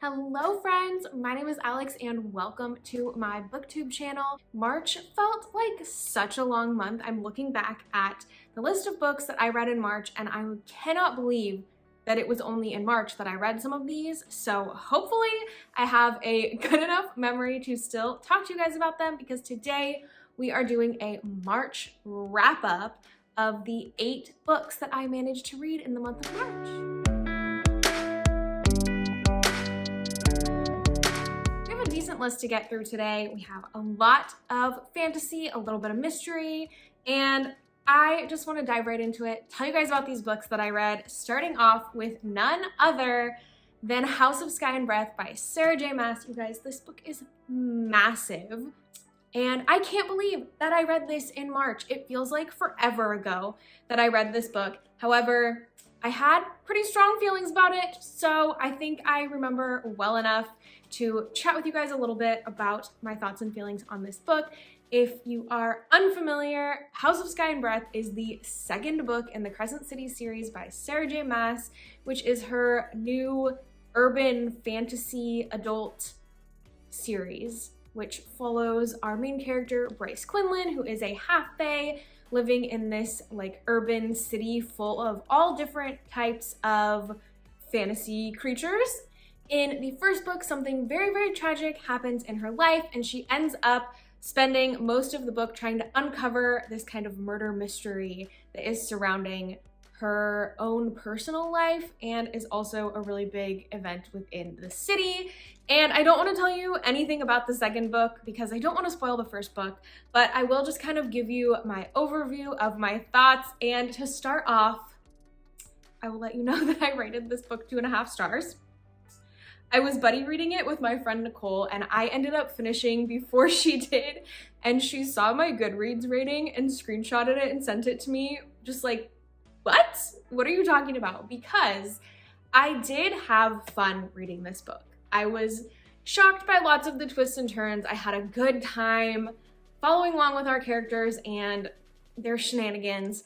Hello friends, my name is Alex and welcome to my booktube channel. March felt like such a long month. I'm looking back at the list of books that I read in March and I cannot believe that it was only in March that I read some of these. So hopefully I have a good enough memory to still talk to you guys about them, because today we are doing a March wrap up of the 8 books that I managed to read in the month of March. Decent list to get through today. We have a lot of fantasy, a little bit of mystery, and I just want to dive right into it, tell you guys about these books that I read, starting off with none other than House of Sky and Breath by J Maas. You guys, this book is massive, and I can't believe that I read this in March. It feels like forever ago that I read this book. However, I had pretty strong feelings about it, so I think I remember well enough to chat with you guys a little bit about my thoughts and feelings on this book. If you are unfamiliar, House of Sky and Breath is the second book in the Crescent City series by J Maas, which is her new urban fantasy adult series, which follows our main character, Bryce Quinlan, who is a half-fae living in this like urban city full of all different types of fantasy creatures. In the first book, something very, very tragic happens in her life, and she ends up spending most of the book trying to uncover this kind of murder mystery that is surrounding her own personal life and is also a really big event within the city. And I don't want to tell you anything about the second book because I don't want to spoil the first book, but I will just kind of give you my overview of my thoughts. And to start off, I will let you know that I rated this book 2.5 stars. I was buddy reading it with my friend Nicole, and I ended up finishing before she did, and she saw my Goodreads rating and screenshotted it and sent it to me, just like, what? What are you talking about? Because I did have fun reading this book. I was shocked by lots of the twists and turns. I had a good time following along with our characters and their shenanigans.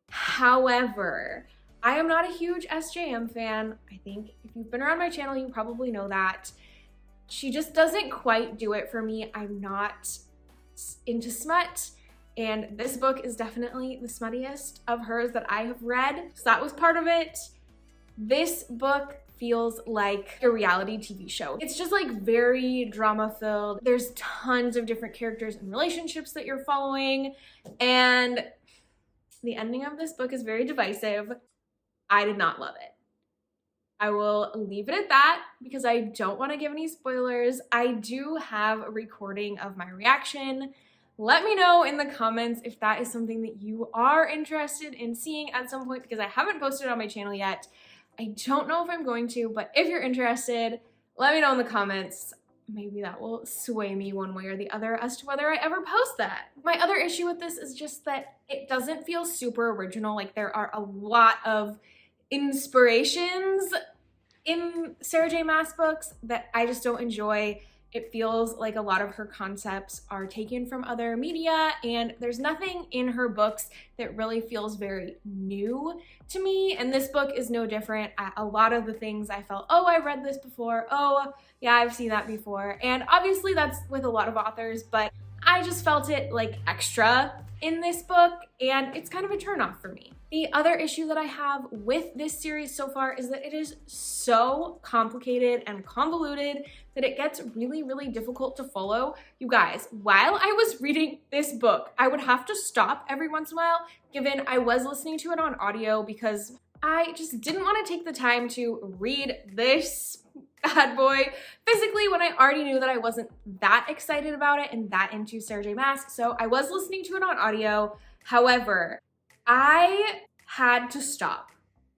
However, I am not a huge SJM fan. I think if you've been around my channel, you probably know that. She just doesn't quite do it for me. I'm not into smut, and this book is definitely the smuttiest of hers that I have read, so that was part of it. This book feels like a reality TV show. It's just like very drama-filled. There's tons of different characters and relationships that you're following, and the ending of this book is very divisive. I did not love it. I will leave it at that because I don't want to give any spoilers. I do have a recording of my reaction. Let me know in the comments if that is something that you are interested in seeing at some point, because I haven't posted it on my channel yet. I don't know if I'm going to, but if you're interested, let me know in the comments. Maybe that will sway me one way or the other as to whether I ever post that. My other issue with this is just that it doesn't feel super original. Like, there are a lot of inspirations in J Maas books that I just don't enjoy. It feels like a lot of her concepts are taken from other media, and there's nothing in her books that really feels very new to me, and this book is no different. A lot of the things I felt, oh, I read this before, oh, yeah, I've seen that before, and obviously that's with a lot of authors, but I just felt it like extra in this book, and it's kind of a turnoff for me. The other issue that I have with this series so far is that it is so complicated and convoluted that it gets really, really difficult to follow. You guys, while I was reading this book, I would have to stop every once in a while, given I was listening to it on audio, because I just didn't want to take the time to read this bad boy physically when I already knew that I wasn't that excited about it and that into J Maas. So I was listening to it on audio. However, I had to stop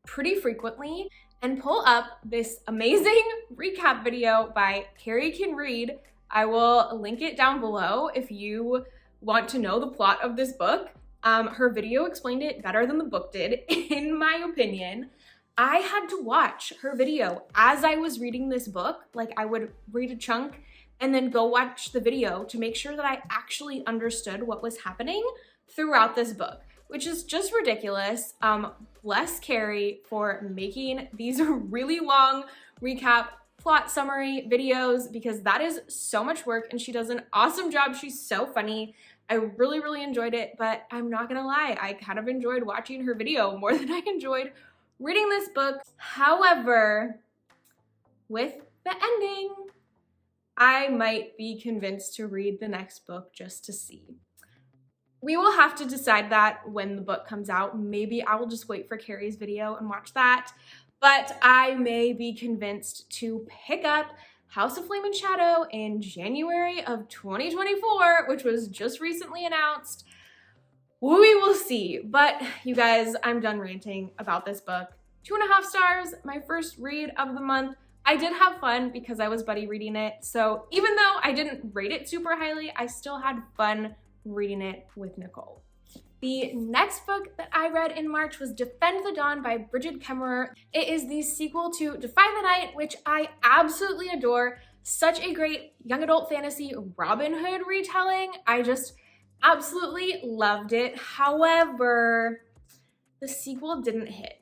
pretty frequently and pull up this amazing recap video by Carrie Can Read. I will link it down below if you want to know the plot of this book. Her video explained it better than the book did, in my opinion. I had to watch her video as I was reading this book. Like, I would read a chunk and then go watch the video to make sure that I actually understood what was happening throughout this book, which is just ridiculous. Bless Carrie for making these really long recap plot summary videos because that is so much work and she does an awesome job. She's so funny. I really, really enjoyed it, but I'm not gonna lie, I kind of enjoyed watching her video more than I enjoyed reading this book. However, with the ending, I might be convinced to read the next book just to see. We will have to decide that when the book comes out. Maybe I will just wait for Carrie's video and watch that, but I may be convinced to pick up House of Flame and Shadow in January of 2024, which was just recently announced. We will see. But you guys, I'm done ranting about this book. 2.5 stars, my first read of the month. I did have fun because I was buddy reading it. So even though I didn't rate it super highly, I still had fun reading it with Nicole. The next book that I read in March was Defend the Dawn by Bridget Kemmerer. It is the sequel to Defy the Night, which I absolutely adore. Such a great young adult fantasy Robin Hood retelling. I just absolutely loved it. However, the sequel didn't hit.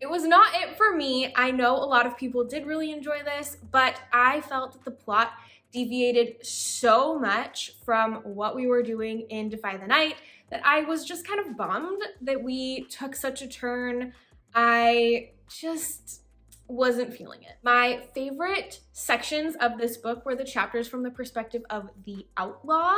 It was not it for me. I know a lot of people did really enjoy this, but I felt that the plot deviated so much from what we were doing in Defy the Night that I was just kind of bummed that we took such a turn. I just wasn't feeling it. My favorite sections of this book were the chapters from the perspective of the outlaw,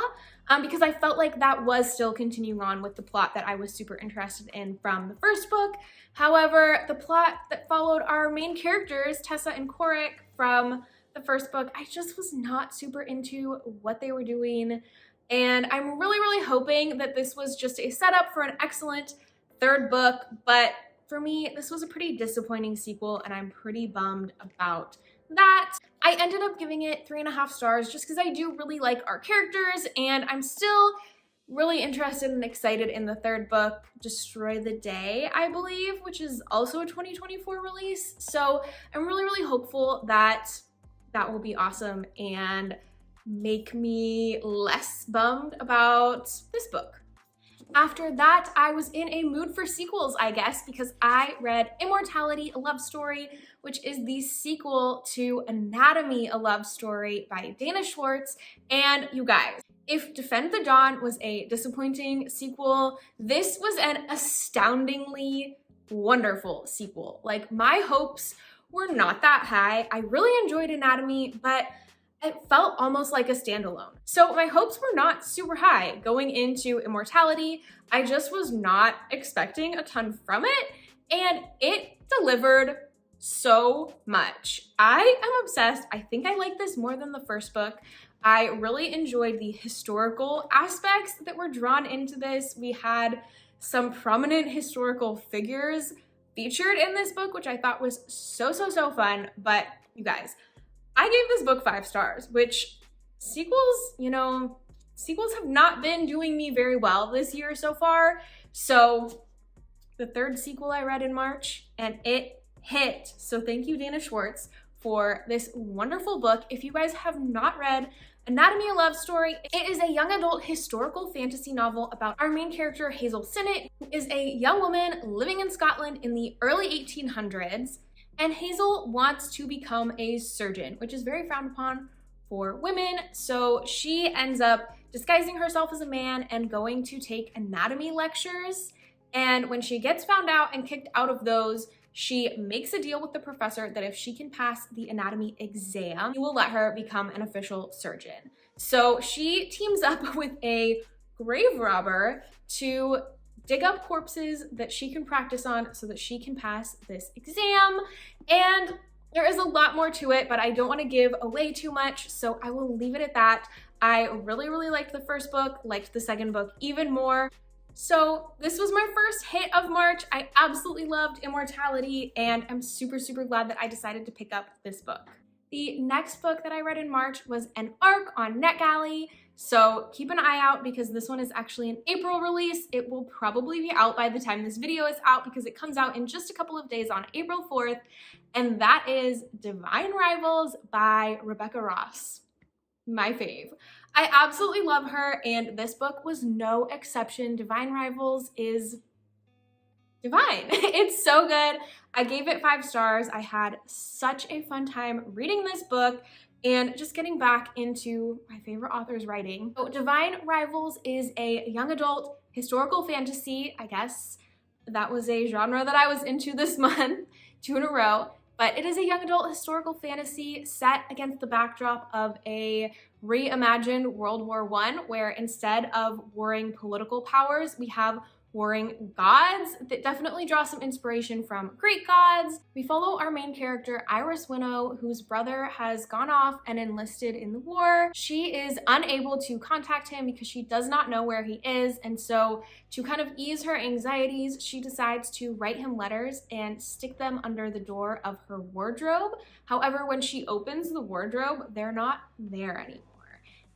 because I felt like that was still continuing on with the plot that I was super interested in from the first book. However, the plot that followed our main characters, Tessa and Korik, from the first book, I just was not super into what they were doing. And I'm really, really hoping that this was just a setup for an excellent third book. But for me, this was a pretty disappointing sequel and I'm pretty bummed about that. I ended up giving it 3.5 stars just because I do really like our characters and I'm still really interested and excited in the third book, Destroy the Day, I believe, which is also a 2024 release. So I'm really, really hopeful that that will be awesome and make me less bummed about this book. After that, I was in a mood for sequels, I guess, because I read Immortality, a love story, which is the sequel to Anatomy, a love story by Dana Schwartz. And you guys, if Defend the Dawn was a disappointing sequel, this was an astoundingly wonderful sequel. Like, my hopes were not that high. I really enjoyed Anatomy, but it felt almost like a standalone. So my hopes were not super high going into Immortality. I just was not expecting a ton from it, and it delivered so much. I am obsessed. I think I like this more than the first book. I really enjoyed the historical aspects that were drawn into this. We had some prominent historical figures featured in this book, which I thought was so fun. But you guys, I gave this book 5 stars, which sequels, you know, sequels have not been doing me very well this year so far. So the third sequel I read in March and it hit. So thank you, Dana Schwartz, for this wonderful book. If you guys have not read Anatomy, a Love Story, it is a young adult historical fantasy novel about our main character, Hazel Sinnott, who is a young woman living in Scotland in the early 1800s. And Hazel wants to become a surgeon, which is very frowned upon for women. So she ends up disguising herself as a man and going to take anatomy lectures. And when she gets found out and kicked out of those, she makes a deal with the professor that if she can pass the anatomy exam, he will let her become an official surgeon. So she teams up with a grave robber to dig up corpses that she can practice on so that she can pass this exam. And there is a lot more to it, but I don't want to give away too much, so I will leave it at that. I really liked the first book, liked the second book even more. So this was my first hit of March. I absolutely loved Immortality, and I'm super glad that I decided to pick up this book. The next book that I read in March was an ARC on NetGalley. So keep an eye out because this one is actually an April release. It will probably be out by the time this video is out because it comes out in just a couple of days on April 4th. And that is Divine Rivals by Rebecca Ross, my fave. I absolutely love her, and this book was no exception. Divine Rivals is divine. It's so good. I gave it 5 stars. I had such a fun time reading this book and just getting back into my favorite author's writing. So Divine Rivals is a young adult historical fantasy. I guess that was a genre that I was into this month, 2 in a row. But it is a young adult historical fantasy set against the backdrop of a reimagined World War I, where instead of warring political powers, we have warring gods that definitely draw some inspiration from Greek gods. We follow our main character, Iris Winnow, whose brother has gone off and enlisted in the war. She is unable to contact him because she does not know where he is, and so to kind of ease her anxieties, she decides to write him letters and stick them under the door of her wardrobe. However, when she opens the wardrobe, they're not there anymore.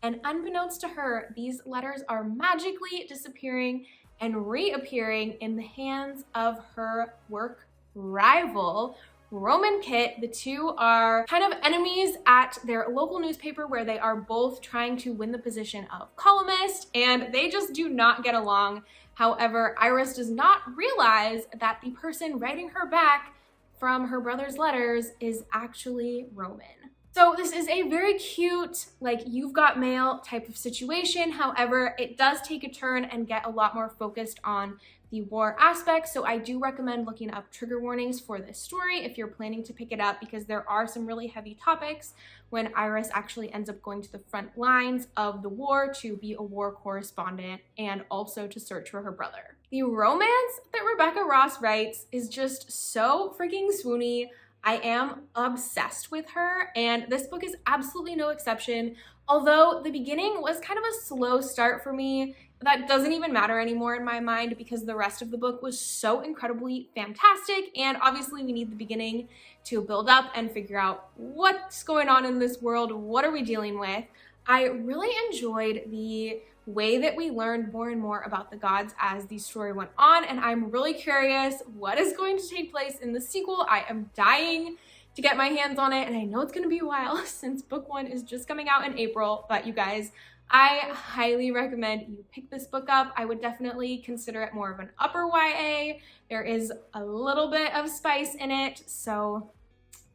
And unbeknownst to her, these letters are magically disappearing and reappearing in the hands of her work rival, Roman Kit. The two are kind of enemies at their local newspaper where they are both trying to win the position of columnist, and they just do not get along. However, Iris does not realize that the person writing her back from her brother's letters is actually Roman. So this is a very cute, like, you've got mail type of situation. However, it does take a turn and get a lot more focused on the war aspect. So I do recommend looking up trigger warnings for this story if you're planning to pick it up, because there are some really heavy topics when Iris actually ends up going to the front lines of the war to be a war correspondent and also to search for her brother. The romance that Rebecca Ross writes is just so freaking swoony. I am obsessed with her, and this book is absolutely no exception. Although the beginning was kind of a slow start for me, that doesn't even matter anymore in my mind because the rest of the book was so incredibly fantastic, and obviously we need the beginning to build up and figure out what's going on in this world, what are we dealing with. I really enjoyed the way that we learned more and more about the gods as the story went on, and I'm really curious what is going to take place in the sequel. I am dying to get my hands on it, and I know it's going to be a while since book 1 is just coming out in April, but you guys, I highly recommend you pick this book up. I would definitely consider it more of an upper YA. There is a little bit of spice in it, so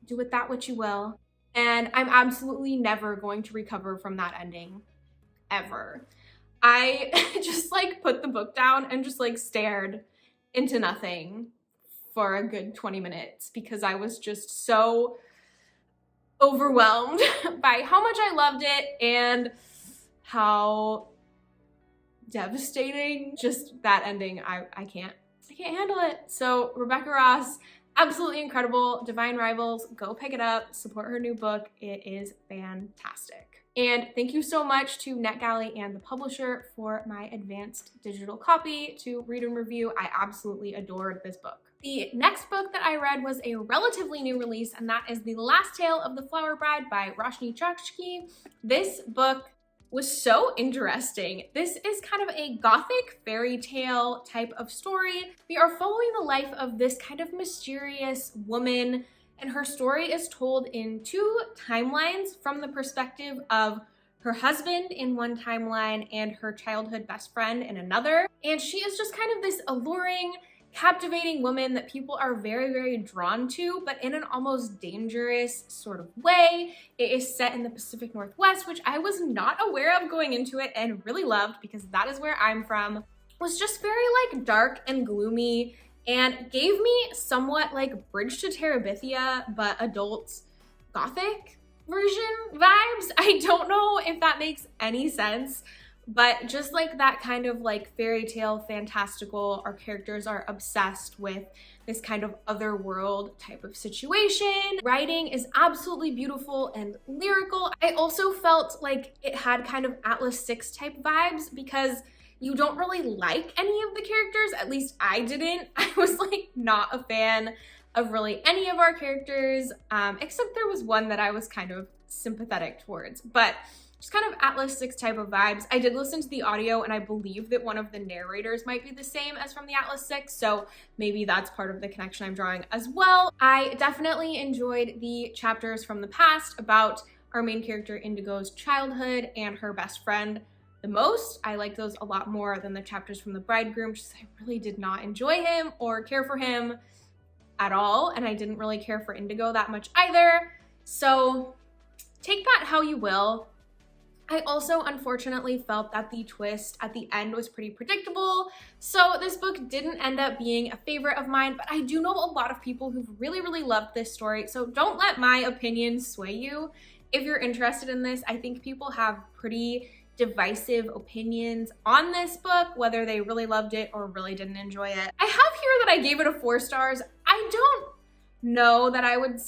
do with that what you will. And I'm absolutely never going to recover from that ending, ever. I just like put the book down and just like stared into nothing for a good 20 minutes because I was just so overwhelmed by how much I loved it and how devastating just that ending. I can't handle it. So Rebecca Ross, absolutely incredible. Divine Rivals, go pick it up, support her new book. It is fantastic. And thank you so much to NetGalley and the publisher for my advanced digital copy to read and review. I absolutely adored this book. The next book that I read was a relatively new release, and that is The Last Tale of the Flower Bride by Roshni Chokshi. This book was so interesting. This is kind of a gothic fairy tale type of story. We are following the life of this kind of mysterious woman, and her story is told in 2 timelines from the perspective of her husband in one timeline and her childhood best friend in another. And she is just kind of this alluring, captivating woman that people are very, very drawn to, but in an almost dangerous sort of way. It is set in the Pacific Northwest, which I was not aware of going into it and really loved because that is where I'm from. It was just very like dark and gloomy and gave me somewhat like Bridge to Terabithia, but adult gothic version vibes. I don't know if that makes any sense, but just like that kind of like fairy tale fantastical, our characters are obsessed with this kind of otherworld type of situation. Writing is absolutely beautiful and lyrical. I also felt like it had kind of Atlas 6 type vibes because you don't really like any of the characters, at least I didn't. I was like not a fan of really any of our characters, except there was one that I was kind of sympathetic towards, but just kind of Atlas 6 type of vibes. I did listen to the audio and I believe that one of the narrators might be the same as from the Atlas 6, so maybe that's part of the connection I'm drawing as well. I definitely enjoyed the chapters from the past about our main character Indigo's childhood and her best friend the most. I like those a lot more than the chapters from the bridegroom, just I really did not enjoy him or care for him at all, and I didn't really care for Indigo that much either. So take that how you will. I also unfortunately felt that the twist at the end was pretty predictable, so this book didn't end up being a favorite of mine, but I do know a lot of people who've really, really loved this story, so don't let my opinion sway you. If you're interested in this, I think people have pretty divisive opinions on this book, whether they really loved it or really didn't enjoy it. I have here that I gave it a 4 stars. I don't know that I would...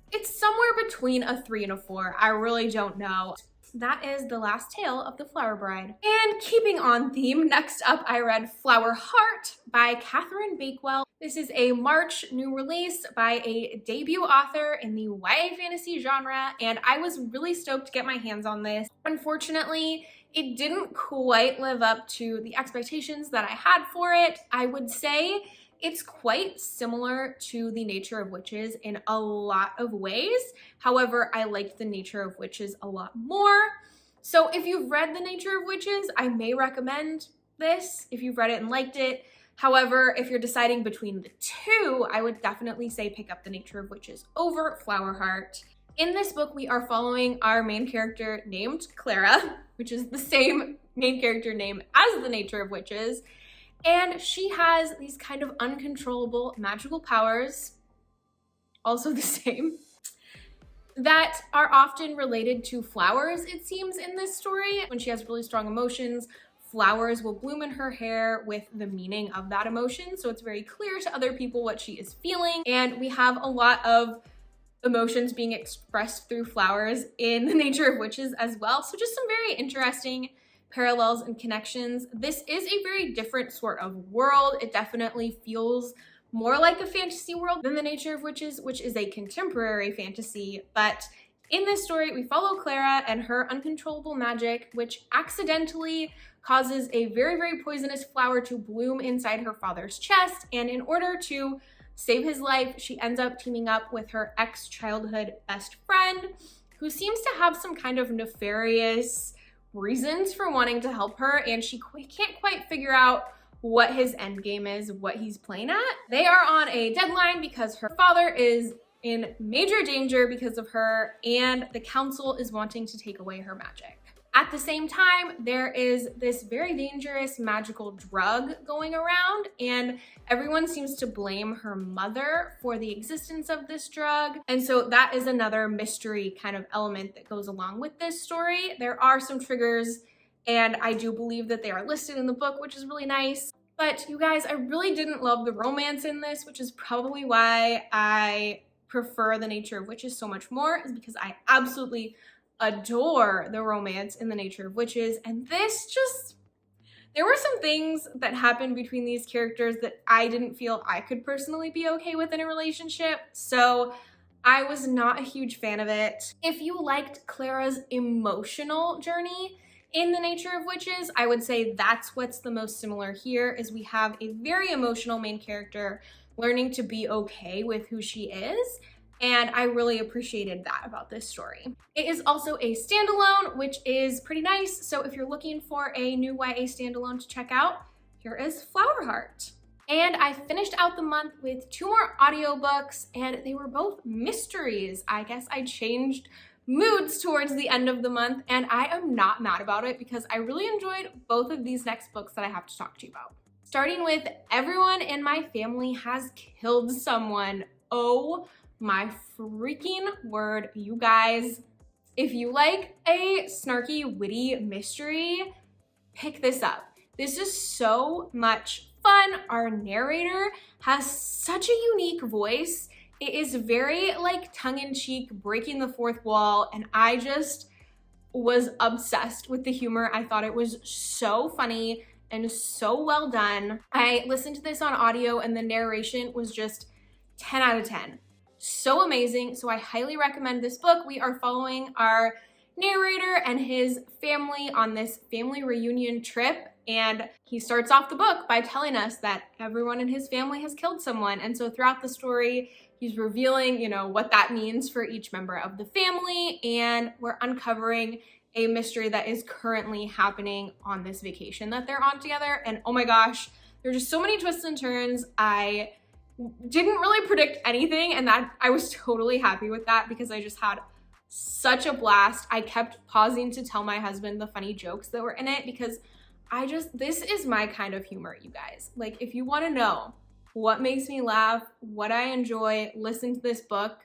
It's somewhere between a 3 and a 4. I really don't know. That is the last tale of the Flower Bride. And keeping on theme, next up I read Flower Heart by Catherine Bakewell. This is a March new release by a debut author in the YA fantasy genre, and I was really stoked to get my hands on this. Unfortunately, it didn't quite live up to the expectations that I had for it. I would say it's quite similar to The Nature of Witches in a lot of ways. However, I liked The Nature of Witches a lot more. So if you've read The Nature of Witches, I may recommend this if you've read it and liked it. However, if you're deciding between the two, I would definitely say pick up The Nature of Witches over Flower Heart. In this book, we are following our main character named Clara, which is the same main character name as The Nature of Witches. And she has these kind of uncontrollable magical powers, also the same, that are often related to flowers, it seems, in this story. When she has really strong emotions, flowers will bloom in her hair with the meaning of that emotion, so it's very clear to other people what she is feeling. And we have a lot of emotions being expressed through flowers in The Nature of Witches as well, so just some very interesting parallels and connections. This is a very different sort of world. It definitely feels more like a fantasy world than The Nature of Witches, which is a contemporary fantasy. But in this story, we follow Clara and her uncontrollable magic, which accidentally causes a very, very poisonous flower to bloom inside her father's chest. And in order to save his life, she ends up teaming up with her ex-childhood best friend, who seems to have some kind of nefarious reasons for wanting to help her, and she can't quite figure out what his end game is, what he's playing at. They are on a deadline because her father is in major danger because of her, and the council is wanting to take away her magic. At the same time, there is this very dangerous magical drug going around, and everyone seems to blame her mother for the existence of this drug. And so that is another mystery kind of element that goes along with this story. There are some triggers, and I do believe that they are listed in the book, which is really nice. But you guys, I really didn't love the romance in this, which is probably why I prefer The Nature of Witches so much more, is because I absolutely adore the romance in The Nature of Witches, and this just, there were some things that happened between these characters that I didn't feel I could personally be okay with in a relationship, so I was not a huge fan of it. If you liked Clara's emotional journey in The Nature of Witches, I would say that's what's the most similar here, is we have a very emotional main character learning to be okay with who she is. And I really appreciated that about this story. It is also a standalone, which is pretty nice. So if you're looking for a new YA standalone to check out, here is Flower Heart. And I finished out the month with 2 more audiobooks, and they were both mysteries. I guess I changed moods towards the end of the month, and I am not mad about it because I really enjoyed both of these next books that I have to talk to you about. Starting with Everyone in My Family Has Killed Someone. Oh my freaking word, you guys. If you like a snarky, witty mystery, pick this up. This is so much fun. Our narrator has such a unique voice. It is very like tongue-in-cheek, breaking the fourth wall, and I just was obsessed with the humor. I thought it was so funny and so well done. I listened to this on audio and the narration was just 10 out of 10. So amazing. So I highly recommend this book. We are following our narrator and his family on this family reunion trip, and he starts off the book by telling us that everyone in his family has killed someone. And so throughout the story, he's revealing, what that means for each member of the family, and we're uncovering a mystery that is currently happening on this vacation that they're on together. And oh my gosh, there are just so many twists and turns. I didn't really predict anything, and that I was totally happy with that because I just had such a blast. I kept pausing to tell my husband the funny jokes that were in it because this is my kind of humor, you guys. Like, if you want to know what makes me laugh, what I enjoy, listen to this book.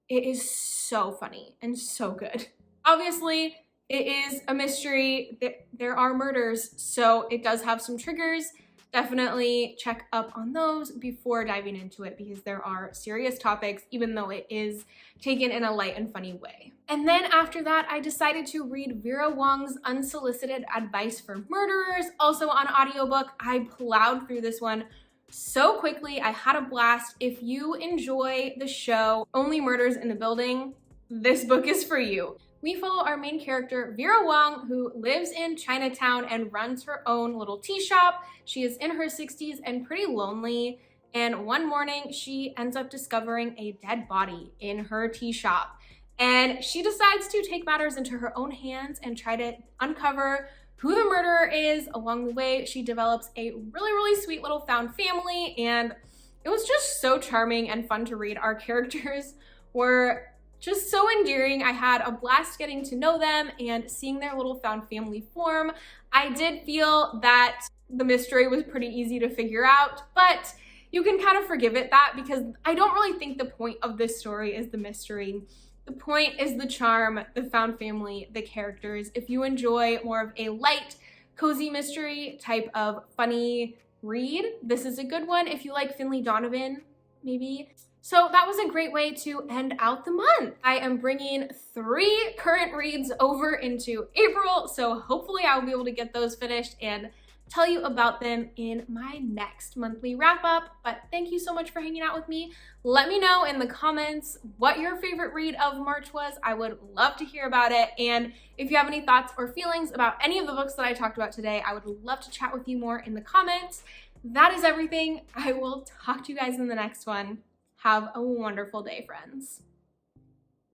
It is so funny and so good. Obviously, it is a mystery. There are murders, so it does have some triggers. Definitely check up on those before diving into it because there are serious topics, even though it is taken in a light and funny way. And then after that, I decided to read Vera Wong's Unsolicited Advice for Murderers, also on audiobook. I plowed through this one so quickly. I had a blast. If you enjoy the show Only Murders in the Building, this book is for you. We follow our main character, Vera Wong, who lives in Chinatown and runs her own little tea shop. She is in her 60s and pretty lonely. And one morning, she ends up discovering a dead body in her tea shop. And she decides to take matters into her own hands and try to uncover who the murderer is. Along the way, she develops a really sweet little found family. And it was just so charming and fun to read. Our characters were just so endearing. I had a blast getting to know them and seeing their little found family form. I did feel that the mystery was pretty easy to figure out, but you can kind of forgive it that because I don't really think the point of this story is the mystery. The point is the charm, the found family, the characters. If you enjoy more of a light, cozy mystery type of funny read, this is a good one. If you like Finley Donovan, maybe. So that was a great way to end out the month. I am bringing 3 current reads over into April, so hopefully I'll be able to get those finished and tell you about them in my next monthly wrap up. But thank you so much for hanging out with me. Let me know in the comments what your favorite read of March was. I would love to hear about it. And if you have any thoughts or feelings about any of the books that I talked about today, I would love to chat with you more in the comments. That is everything. I will talk to you guys in the next one. Have a wonderful day, friends.